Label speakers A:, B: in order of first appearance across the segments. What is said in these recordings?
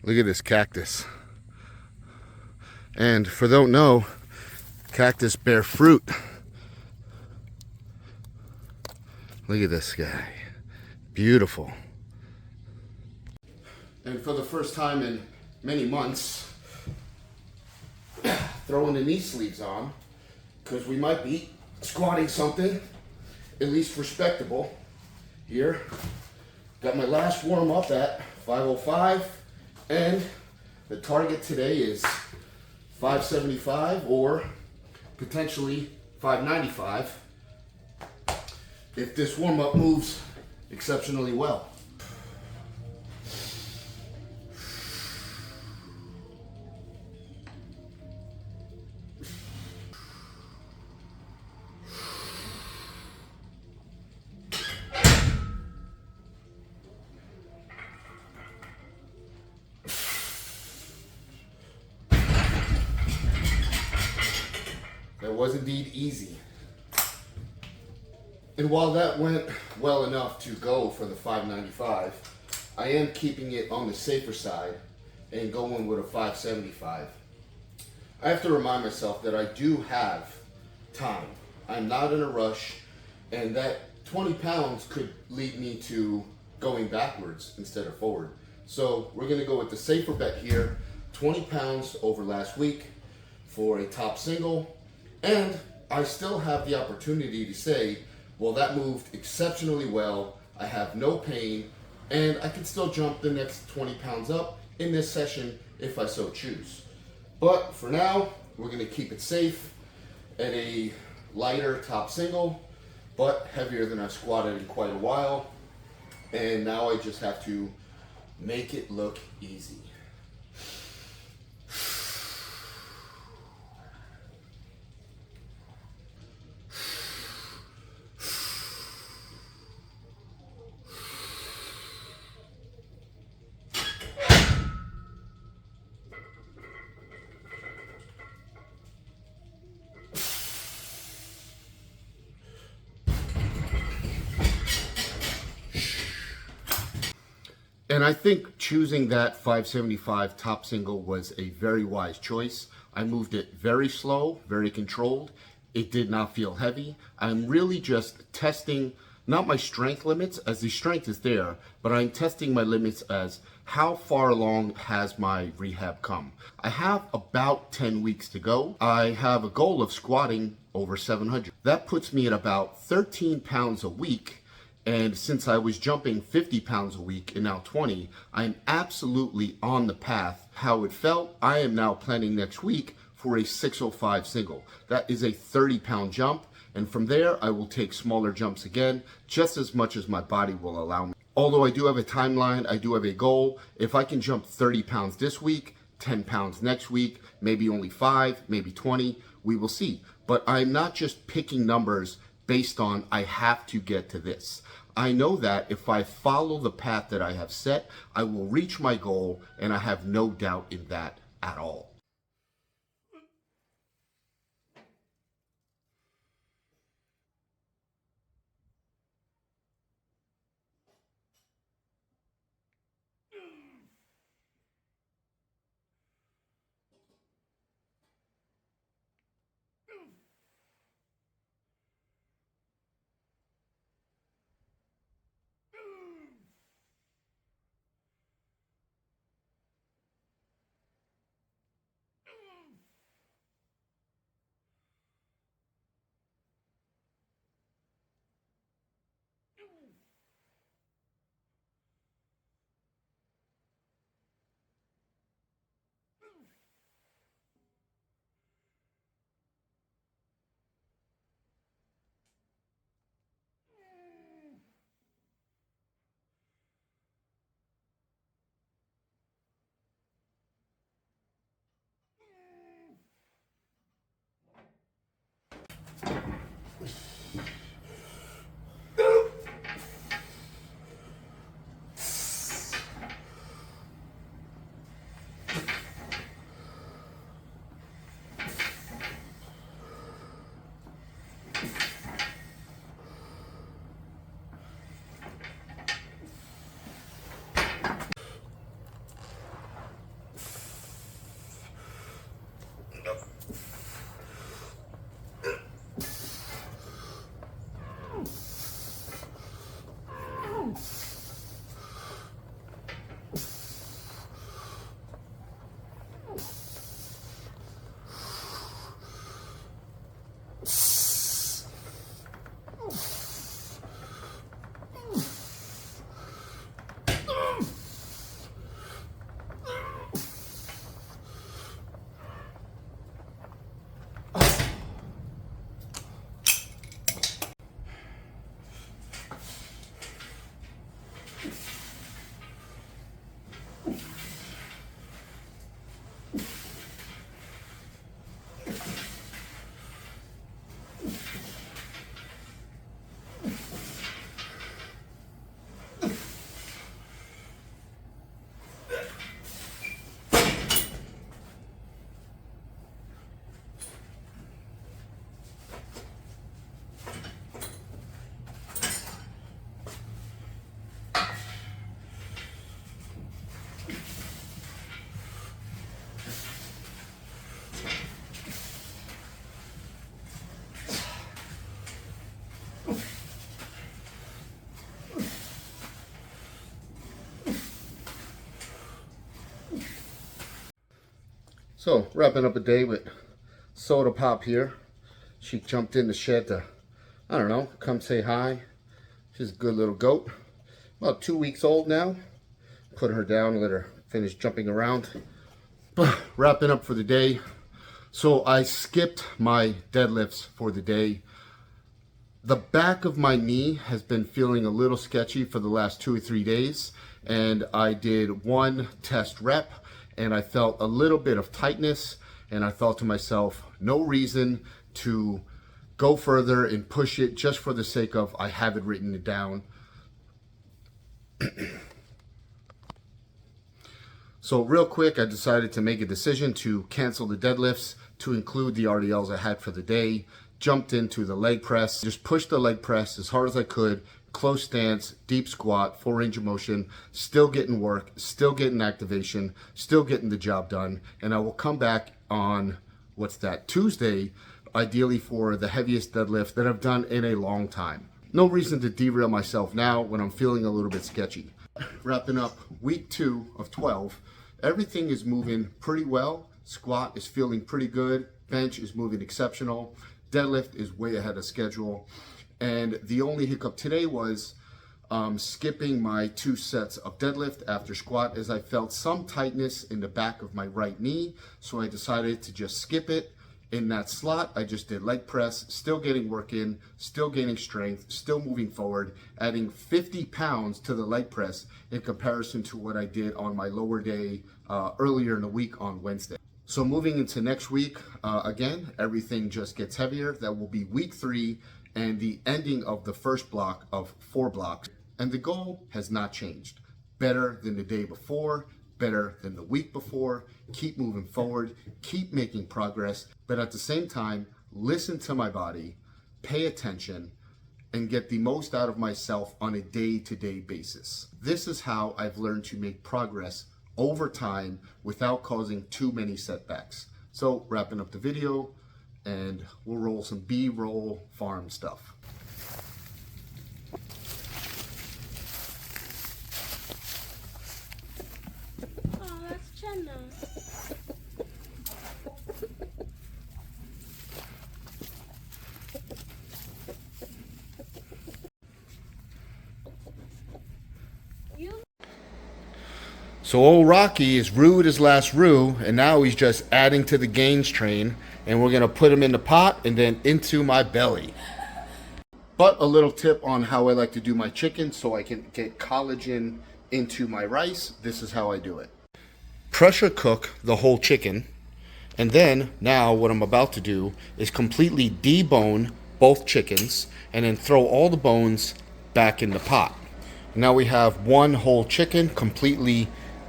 A: Look at this cactus. And for those who don't know, cactus bear fruit. Look at this guy. Beautiful. And for the first time in many months, throwing the knee sleeves on, because we might be squatting something at least respectable here. Got my last warm up at 505, and the target today is 575 or potentially 595 if this warm up moves exceptionally well. That was indeed easy. And while that went well enough to go for the 595, I am keeping it on the safer side and going with a 575. I have to remind myself that I do have time. I'm not in a rush, and that 20 pounds could lead me to going backwards instead of forward. So we're gonna go with the safer bet here, 20 pounds over last week for a top single. And I still have the opportunity to say, well, that moved exceptionally well. I have no pain, and I can still jump the next 20 pounds up in this session if I so choose. But for now, we're gonna keep it safe at a lighter top single, but heavier than I've squatted in quite a while. And now I just have to make it look easy. And I think choosing that 575 top single was a very wise choice. I moved it very slow, very controlled. It did not feel heavy. I'm really just testing, not my strength limits, as the strength is there, but I'm testing my limits as how far along has my rehab come. I have about 10 weeks to go. I have a goal of squatting over 700. That puts me at about 13 pounds a week. And since I was jumping 50 pounds a week and now 20, I'm absolutely on the path. How it felt, I am now planning next week for a 605 single. That is a 30-pound jump. And from there, I will take smaller jumps again, just as much as my body will allow me. Although I do have a timeline, I do have a goal. If I can jump 30 pounds this week, 10 pounds next week, maybe only 5, maybe 20, we will see. But I'm not just picking numbers based on I have to get to this. I know that if I follow the path that I have set, I will reach my goal, and I have no doubt in that at all. So, wrapping up a day with Soda Pop here. She jumped in the shed to, I don't know, come say hi. She's a good little goat. About 2 weeks old now. Put her down, let her finish jumping around. Wrapping up for the day. So I skipped my deadlifts for the day. The back of my knee has been feeling a little sketchy for the last 2 or 3 days. And I did one test rep and I felt a little bit of tightness. And I thought to myself, no reason to go further and push it just for the sake of I haven't written it down. So real quick, I decided to make a decision to cancel the deadlifts to include the RDLs I had for the day. Jumped into the leg press, just pushed the leg press as hard as I could, close stance, deep squat, full range of motion, still getting work, still getting activation, still getting the job done. And I will come back on, Tuesday, ideally for the heaviest deadlift that I've done in a long time. No reason to derail myself now when I'm feeling a little bit sketchy. Wrapping up week 2 of 12. Everything is moving pretty well. Squat is feeling pretty good. Bench is moving exceptional. Deadlift is way ahead of schedule. And the only hiccup today was skipping my 2 sets of deadlift after squat, as I felt some tightness in the back of my right knee. So I decided to just skip it. In that slot, I just did leg press, still getting work in, still gaining strength, still moving forward, adding 50 pounds to the leg press in comparison to what I did on my lower day earlier in the week on Wednesday. So moving into next week, again, everything just gets heavier. That will be week 3 and the ending of the first block of 4 blocks. And the goal has not changed. Better than the day before, better than the week before. Keep moving forward, keep making progress, but at the same time, listen to my body, pay attention, and get the most out of myself on a day-to-day basis. This is how I've learned to make progress over time without causing too many setbacks. So wrapping up the video, and we'll roll some B-roll farm stuff.
B: Oh, that's Jenna.
A: So old Rocky is rude as last rue, and now he's just adding to the gains train, and we're gonna put him in the pot and then into my belly. But a little tip on how I like to do my chicken so I can get collagen into my rice. This is how I do it. Pressure cook the whole chicken, and then now what I'm about to do is completely debone both chickens and then throw all the bones back in the pot. Now we have one whole chicken completely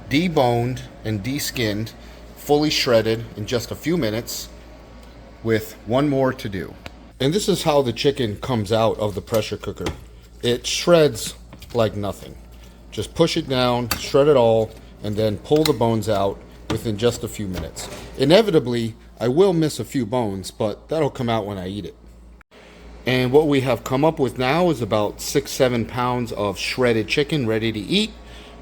A: deboned and deskinned, fully shredded in just a few minutes, with one more to do. And this is how the chicken comes out of the pressure cooker. It shreds like nothing. Just push it down, shred it all, and then pull the bones out within just a few minutes. Inevitably, I will miss a few bones, but that'll come out when I eat it. And what we have come up with now is about 6-7 pounds of shredded chicken ready to eat.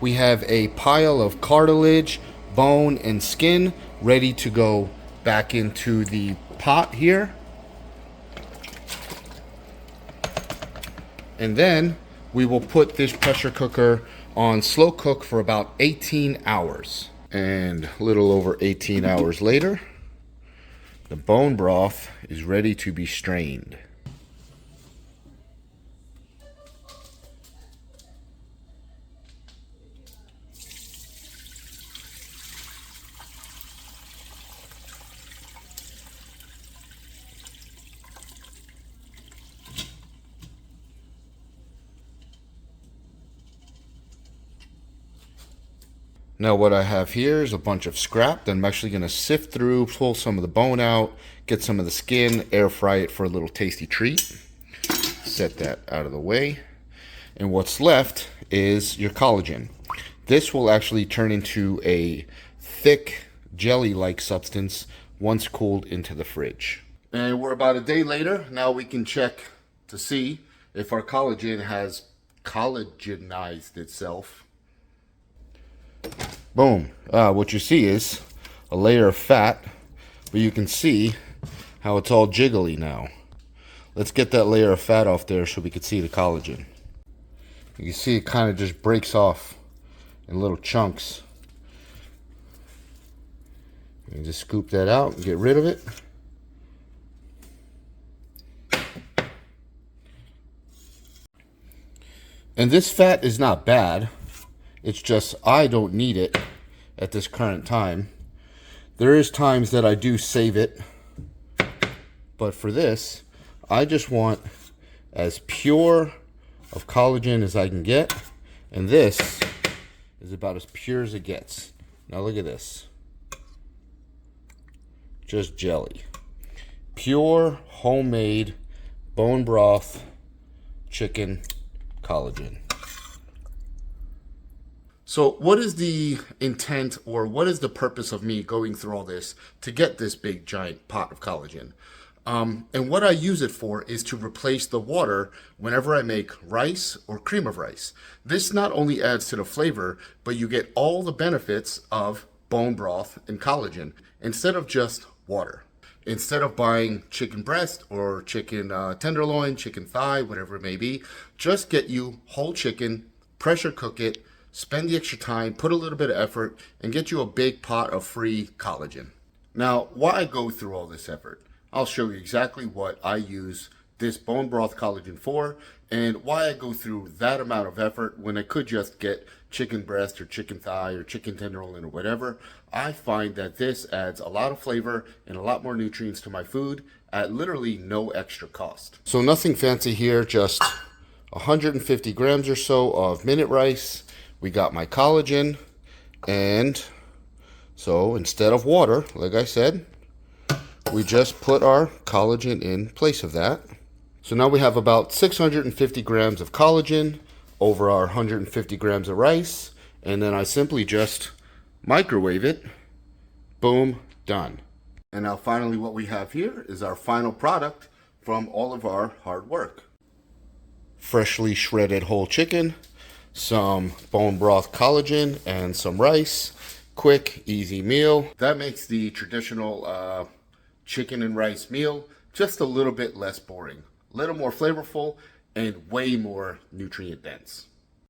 A: We have a pile of cartilage, bone, and skin ready to go back into the pot here. And then we will put this pressure cooker on slow cook for about 18 hours. And a little over 18 hours later, the bone broth is ready to be strained. Now what I have here is a bunch of scrap that I'm actually going to sift through, pull some of the bone out, get some of the skin, air fry it for a little tasty treat. Set that out of the way. And what's left is your collagen. This will actually turn into a thick jelly-like substance once cooled into the fridge. And we're about a day later. Now we can check to see if our collagen has collagenized itself. Boom. What you see is a layer of fat, but you can see how it's all jiggly now. Let's get that layer of fat off there so we can see the collagen. You can see it kind of just breaks off in little chunks. And just scoop that out and get rid of it. And this fat is not bad. It's just I don't need it at this current time. There is times that I do save it. But for this, I just want as pure of collagen as I can get. And this is about as pure as it gets. Now look at this. Just jelly. Pure, homemade, bone broth, chicken collagen. So what is the intent, or what is the purpose of me going through all this to get this big giant pot of collagen? And what I use it for is to replace the water whenever I make rice or cream of rice. This not only adds to the flavor, but you get all the benefits of bone broth and collagen instead of just water. Instead of buying chicken breast or chicken tenderloin, chicken thigh, whatever it may be, just get you whole chicken, pressure cook it, spend the extra time, put a little bit of effort, and get you a big pot of free collagen. Now, why I go through all this effort? I'll show you exactly what I use this bone broth collagen for, and why I go through that amount of effort when I could just get chicken breast or chicken thigh or chicken tenderloin or whatever. I find that this adds a lot of flavor and a lot more nutrients to my food at literally no extra cost. So nothing fancy here, just 150 grams or so of minute rice. We got my collagen, and so instead of water, like I said, we just put our collagen in place of that. So now we have about 650 grams of collagen over our 150 grams of rice. And then I simply just microwave it. Boom, done. And now finally what we have here is our final product from all of our hard work. Freshly shredded whole chicken, some bone broth collagen, and some rice. Quick, easy meal. That makes the traditional chicken and rice meal just a little bit less boring, a little more flavorful, and way more nutrient dense.